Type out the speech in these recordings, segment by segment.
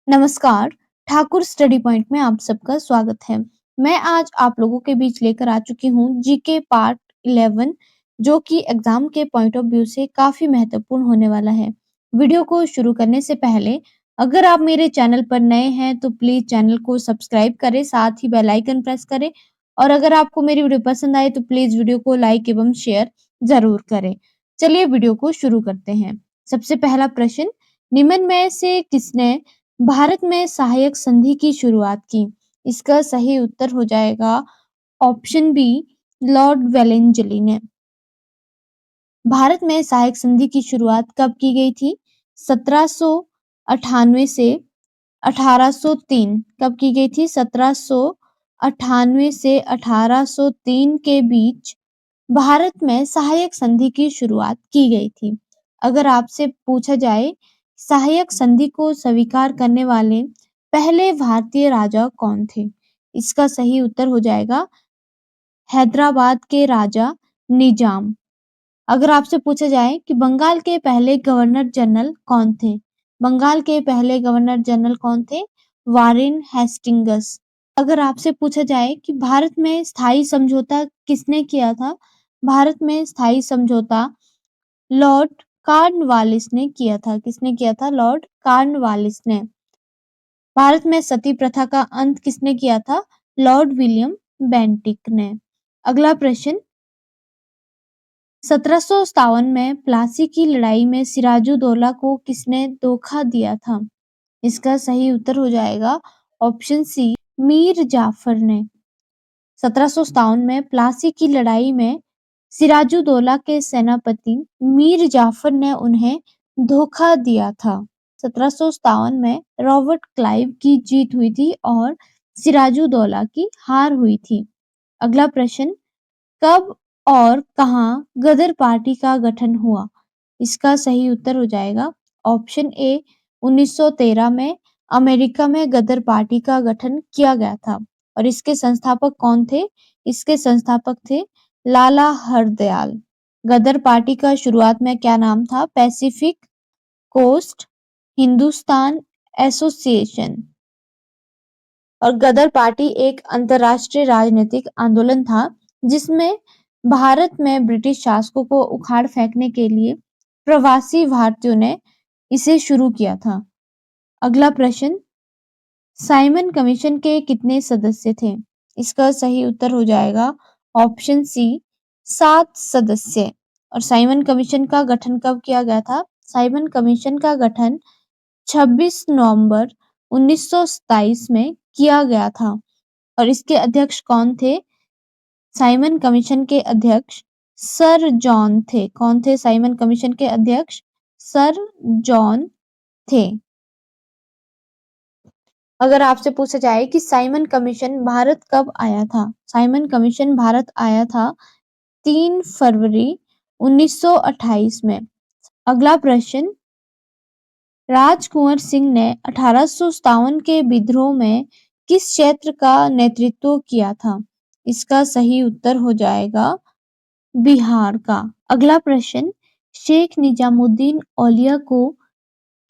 नमस्कार, Thakur study point में आप सबका स्वागत है। मैं आज आप लोगों के बीच लेकर आ चुकी हूँ जीके पार्ट 11 जो कि एग्जाम के पॉइंट ऑफ व्यू से काफी महत्वपूर्ण होने वाला है। वीडियो को शुरू करने से पहले अगर आप मेरे चैनल पर नए हैं तो प्लीज चैनल को सब्सक्राइब करें, साथ ही बेल आइकन प्रेस करें और अगर आपको मेरी वीडियो पसंद आए तो प्लीज वीडियो को लाइक एवं शेयर जरूर करें। चलिए वीडियो को शुरू करते हैं। सबसे पहला प्रश्न, निम्न में से किसने भारत में सहायक संधि की शुरुआत की? इसका सही उत्तर हो जाएगा ऑप्शन बी, लॉर्ड वेलेंजली ने। भारत में सहायक संधि की शुरुआत कब की गई थी? 1798 से 1803। कब की गई थी? 1798 से 1803 के बीच भारत में सहायक संधि की शुरुआत की गई थी। अगर आपसे पूछा जाए सहायक संधि को स्वीकार करने वाले पहले भारतीय राजा कौन थे? इसका सही उत्तर हो जाएगा हैदराबाद के राजा निजाम। अगर आपसे पूछा जाए कि बंगाल के पहले गवर्नर जनरल कौन थे? बंगाल के पहले गवर्नर जनरल कौन थे? Warren Hastings. अगर आपसे पूछा जाए कि भारत में स्थायी समझौता किसने किया था? भारत में स्थायी समझौता लॉर्ड कॉर्नवालिस ने किया था। किसने किया था? लॉर्ड कॉर्नवालिस ने। भारत में सती प्रथा का अंत किसने किया था? लॉर्ड विलियम बेंटिक ने। अगला प्रश्न, 1757 में प्लासी की लड़ाई में सिराजुद्दौला को किसने धोखा दिया था? इसका सही उत्तर हो जाएगा ऑप्शन सी, मीर जाफर ने। 1757 में प्लासी की लड़ाई में सिराजुद्दौला के सेनापति मीर जाफर ने उन्हें धोखा दिया था। 1757 में रॉबर्ट क्लाइव की जीत हुई थी और सिराजुद्दौला की हार हुई थी। अगला प्रश्न, कब और कहाँ गदर पार्टी का गठन हुआ? इसका सही उत्तर हो जाएगा ऑप्शन ए, 1913 में अमेरिका में गदर पार्टी का गठन किया गया था और इसके संस्थापक कौन थे? इसके संस्थापक थे लाला हरदयाल। गदर पार्टी का शुरुआत में क्या नाम था? Pacific Coast Hindustan Association. और गदर पार्टी एक अंतरराष्ट्रीय राजनीतिक आंदोलन था जिसमें भारत में ब्रिटिश शासकों को उखाड़ फेंकने के लिए प्रवासी भारतीयों ने इसे शुरू किया था। अगला प्रश्न, साइमन कमीशन के कितने सदस्य थे? इसका सही उत्तर हो जाएगा ऑप्शन सी, 7 सदस्य। और साइमन कमीशन का गठन कब किया गया था? साइमन कमीशन का गठन 26 नवंबर 1927 में किया गया था और इसके अध्यक्ष कौन थे? साइमन कमीशन के अध्यक्ष सर जॉन थे। कौन थे साइमन कमीशन के अध्यक्ष? सर जॉन थे। अगर आपसे पूछा जाए कि साइमन कमीशन भारत कब आया था? साइमन कमीशन भारत आया था 3 फरवरी 1928 में। अगला प्रश्न, राजकुंवर सिंह ने 1857 के विद्रोह में किस क्षेत्र का नेतृत्व किया था? इसका सही उत्तर हो जाएगा बिहार का। अगला प्रश्न, शेख निजामुद्दीन औलिया को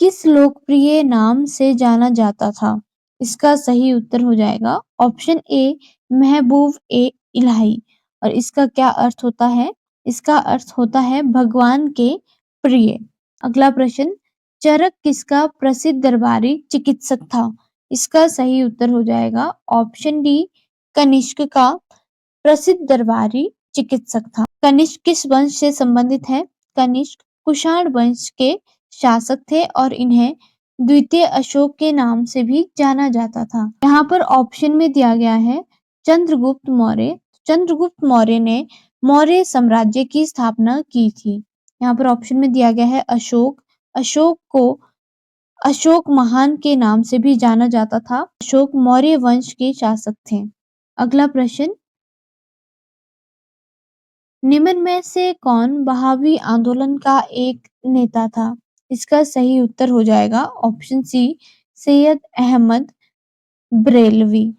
किस लोकप्रिय नाम से जाना जाता था? इसका सही उत्तर हो जाएगा ऑप्शन ए, महबूब ए इलाही। और इसका क्या अर्थ होता है? इसका अर्थ होता है भगवान के प्रिय। अगला प्रश्न, चरक किसका प्रसिद्ध दरबारी चिकित्सक था? इसका सही उत्तर हो जाएगा ऑप्शन डी, कनिष्क का प्रसिद्ध दरबारी चिकित्सक था। कनिष्क किस वंश से संबंधित है? कनिष्क कुषाण वंश के शासक थे और इन्हें द्वितीय अशोक के नाम से भी जाना जाता था। यहाँ पर ऑप्शन में दिया गया है चंद्रगुप्त मौर्य। चंद्रगुप्त मौर्य ने मौर्य साम्राज्य की स्थापना की थी। यहाँ पर ऑप्शन में दिया गया है अशोक। अशोक को अशोक महान के नाम से भी जाना जाता था। अशोक मौर्य वंश के शासक थे। अगला प्रश्न, निम्न में से कौन बहावी आंदोलन का एक नेता था? इसका सही उत्तर हो जाएगा ऑप्शन सी, सैयद अहमद ब्रेलवी।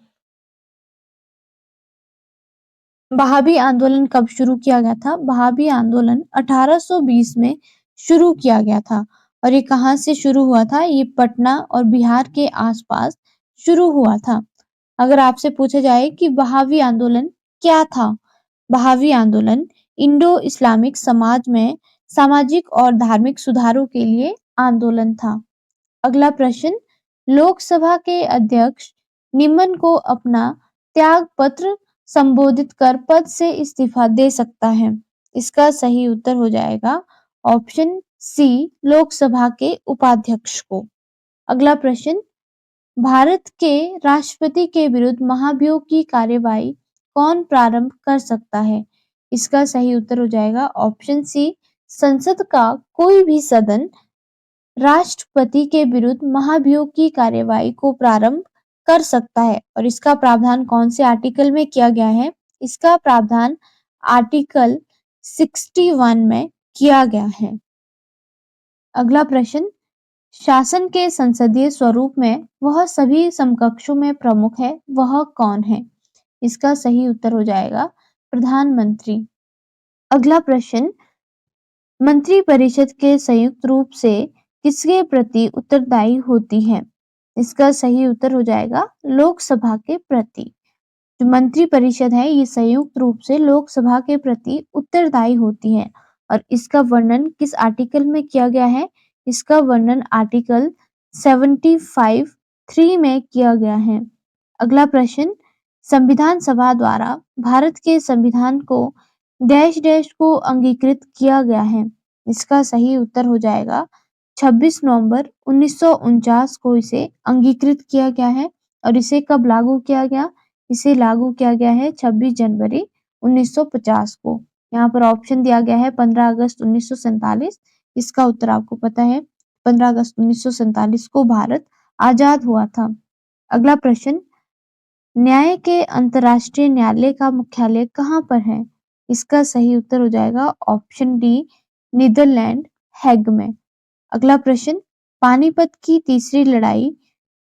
बहावी आंदोलन कब शुरू किया गया था? बहावी आंदोलन 1820 में शुरू किया गया था और ये कहाँ से शुरू हुआ था? ये पटना और बिहार के आसपास शुरू हुआ था। अगर आपसे पूछा जाए कि बहावी आंदोलन क्या था? बहावी आंदोलन इंडो इस्लामिक समाज में सामाजिक और धार्मिक सुधारों के लिए आंदोलन था। अगला प्रश्न, लोकसभा के अध्यक्ष निम्न को अपना त्याग पत्र संबोधित कर पद से इस्तीफा दे सकता है। इसका सही उत्तर हो जाएगा ऑप्शन सी, लोकसभा के उपाध्यक्ष को। अगला प्रश्न, भारत के राष्ट्रपति के विरुद्ध महाभियोग की कार्यवाही कौन प्रारंभ कर सकता है? इसका सही उत्तर हो जाएगा ऑप्शन सी, संसद का कोई भी सदन राष्ट्रपति के विरुद्ध महाभियोग की कार्यवाही को प्रारंभ कर सकता है। और इसका प्रावधान कौन से आर्टिकल में किया गया है? इसका प्रावधान आर्टिकल 61 में किया गया है। अगला प्रश्न, शासन के संसदीय स्वरूप में वह सभी समकक्षों में प्रमुख है, वह कौन है? इसका सही उत्तर हो जाएगा प्रधानमंत्री। अगला प्रश्न, मंत्रिपरिषद के संयुक्त रूप से किसके प्रति उत्तरदायी होती है? इसका सही उत्तर हो जाएगा लोकसभा के प्रति। जो मंत्रिपरिषद है ये संयुक्त रूप से लोकसभा के प्रति उत्तरदायी होती है। और इसका वर्णन किस आर्टिकल में किया गया है? इसका वर्णन आर्टिकल 75(3) में किया गया है। अगला प्रश्न, संविधान सभा द्वारा भारत के संविधान को डैश डैश को अंगीकृत किया गया है। इसका सही उत्तर हो जाएगा 26 नवंबर 1949 को इसे अंगीकृत किया गया है। और इसे कब लागू किया गया? इसे लागू किया गया है 26 जनवरी 1950 को। यहाँ पर ऑप्शन दिया गया है 15 अगस्त 1947। इसका उत्तर आपको पता है, 15 अगस्त 1947 को भारत आजाद हुआ था। अगला प्रश्न, न्याय के अंतर्राष्ट्रीय न्यायालय का मुख्यालय कहाँ पर है? इसका सही उत्तर हो जाएगा ऑप्शन डी, नीदरलैंड हेग में। अगला प्रश्न, पानीपत की तीसरी लड़ाई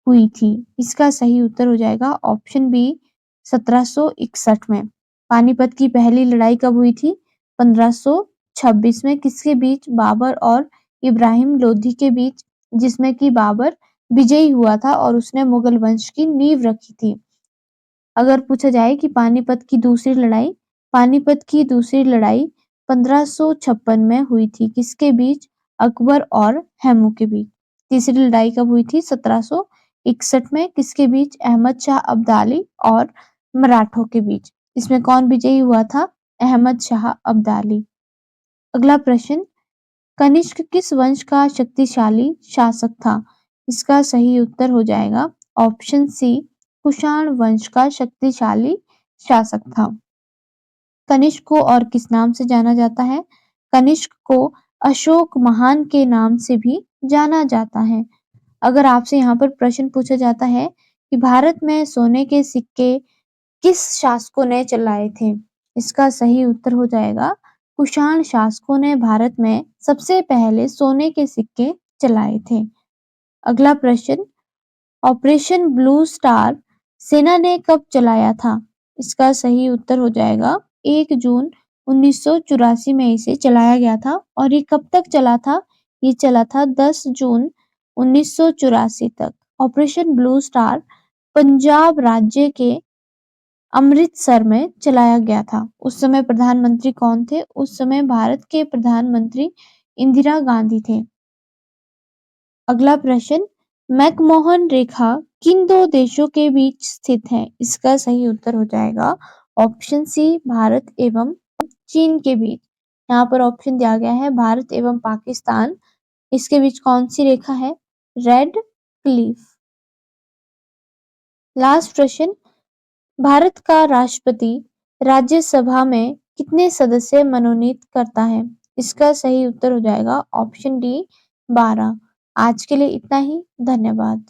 हुई थी। इसका सही उत्तर हो जाएगा ऑप्शन बी, 1761 में। पानीपत की पहली लड़ाई कब हुई थी? 1526 में। किसके बीच? बाबर और इब्राहिम लोधी के बीच, जिसमें कि बाबर विजयी हुआ था और उसने मुगल वंश की नींव रखी थी। अगर पूछा जाए कि पानीपत की दूसरी लड़ाई, पानीपत की दूसरी लड़ाई 1556 में हुई थी। किसके बीच? अकबर और हैमू के बीच। तीसरी लड़ाई कब हुई थी? 1761 में। किसके बीच? अहमद शाह अब्दाली और मराठों के बीच। इसमें कौन विजयी हुआ था? अहमद शाह अब्दाली। अगला प्रश्न, कनिष्क किस वंश का शक्तिशाली शासक था? इसका सही उत्तर हो जाएगा ऑप्शन सी, कुषाण वंश का शक्तिशाली शासक था। कनिष्क को और किस नाम से जाना जाता है? कनिष्क को अशोक महान के नाम से भी जाना जाता है। अगर आपसे यहाँ पर प्रश्न पूछा जाता है कि भारत में सोने के सिक्के किस शासकों ने चलाए थे? इसका सही उत्तर हो जाएगा कुषाण शासकों ने भारत में सबसे पहले सोने के सिक्के चलाए थे। अगला प्रश्न, ऑपरेशन ब्लू स्टार सेना ने कब चलाया था? इसका सही उत्तर हो जाएगा 1 जून 1984 में इसे चलाया गया था। और ये कब तक चला था? ये चला था 10 जून 1984 तक। ऑपरेशन ब्लू स्टार पंजाब राज्य के अमृतसर में चलाया गया था। उस समय प्रधानमंत्री कौन थे? उस समय भारत के प्रधानमंत्री इंदिरा गांधी थे। अगला प्रश्न, मैकमोहन रेखा किन दो देशों के बीच स्थित है? इसका सही उत्तर हो जाएगा ऑप्शन सी, भारत एवं चीन के बीच। यहाँ पर ऑप्शन दिया गया है भारत एवं पाकिस्तान। इसके बीच कौन सी रेखा है? Red Cliff. लास्ट प्रश्न, भारत का राष्ट्रपति राज्यसभा में कितने सदस्य मनोनीत करता है? इसका सही उत्तर हो जाएगा ऑप्शन डी, 12। आज के लिए इतना ही। धन्यवाद।